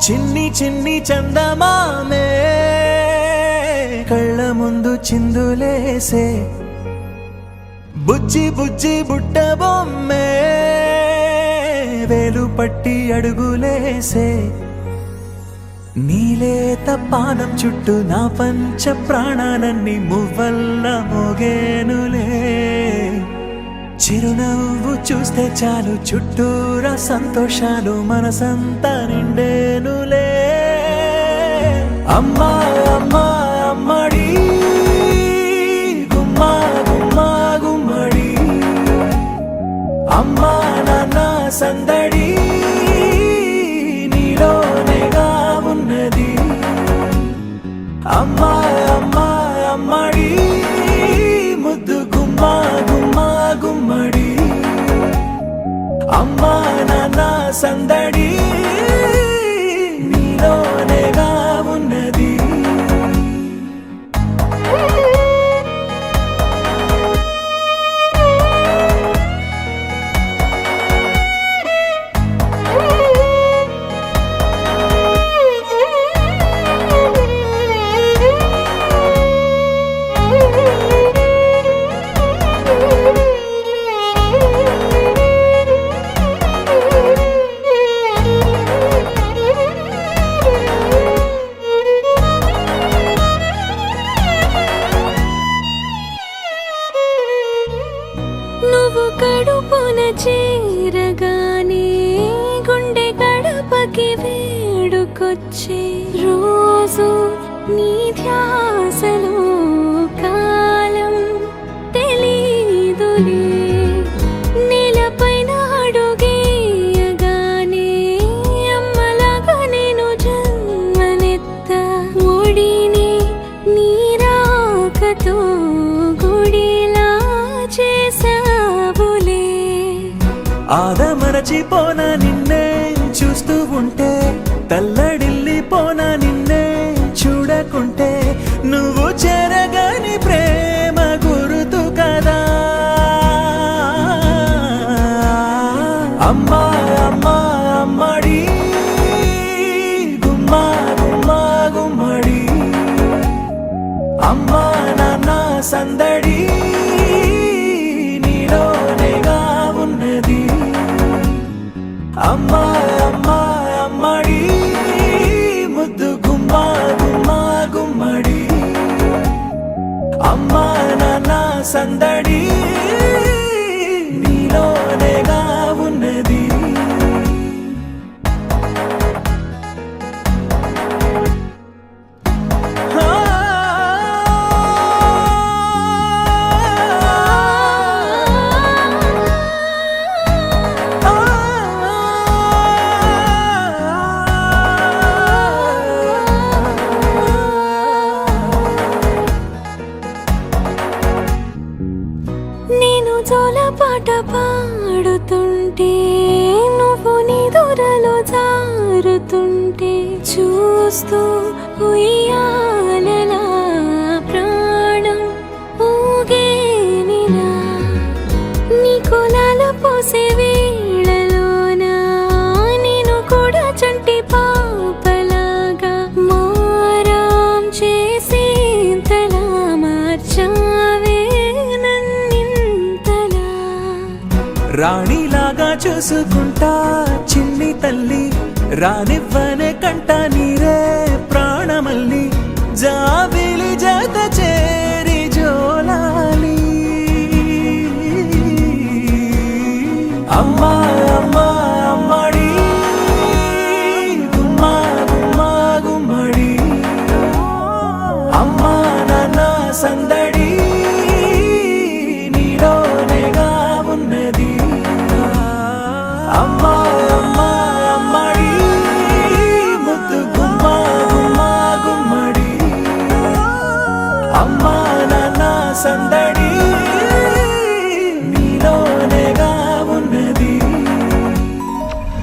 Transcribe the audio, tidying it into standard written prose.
చిన్ని చిన్ని చందమామే కళ్ళ ముందు చిందులేసే బుజ్జి బుజ్జి బుట్ట బొమ్మే వేలు పట్టి అడుగులేసే నీలేత పానం చుట్టూ నా పంచ ప్రాణాలన్నీ మువ్వల్ల మోగేనులే చిరునవ్వు చూస్తే చాలు చుట్టూరా సంతోషాలు మనసంతా నిండేనులే అమ్మా అమ్మా అమ్మడి గుమ్మా గుమ్మా గుమ్మడి అమ్మా నాన్న సందడి నీలోనేగా ఉన్నది అమ్మా అమ్మా అమ్మడి ముద్దు గుమ్మా గుమ్మా గుమ్మడి అమ్మా నాన్న సందడి నీలోనేగా ఉన్నది నువ్వు కడుపున చేరగానే గుండె గడపకి వేడుకొచ్చే రోజు నీ ధ్యాసలో కాలం తెలీదులే నేలపైన అడుగేయగానే అమ్మలాగా నేను జన్మనెత్త ఒడిని నీ రాకతో గుడిలా చేసావులే ఆదమరచిపోనా నిన్నే చూస్తూ ఉంటే తల్లడిల్లిపోనా నిన్నే చూడకుంటే నువ్వు చెరగని ప్రేమ గురుతు కదా అమ్మా అమ్మా అమ్మడి గుమ్మా గుమ్మా గుమ్మడి అమ్మా నాన్న సందడి నీలోనేగా ఉన్నది అమ్మా అమ్మా అమ్మడి ముద్దు గుమ్మా గుమ్మా గుమ్మడి అమ్మా నాన్న సందడి నీలోనేగా ఉన్నది నేను జోలపాట పాడుతుంటే నువ్వు నిదురలో జారుతుంటే చూస్తూ ఉయ్యాలలా ప్రాణం ఊగేనిలా నీ కులాల పోసే వేళలోన నేను కూడా చంటి పాపలాగా మారాం చేసేంతలా మార్చావే రాణిలాగా చూసుకుంటా చిన్ని తల్లి రానివ్వనే కంట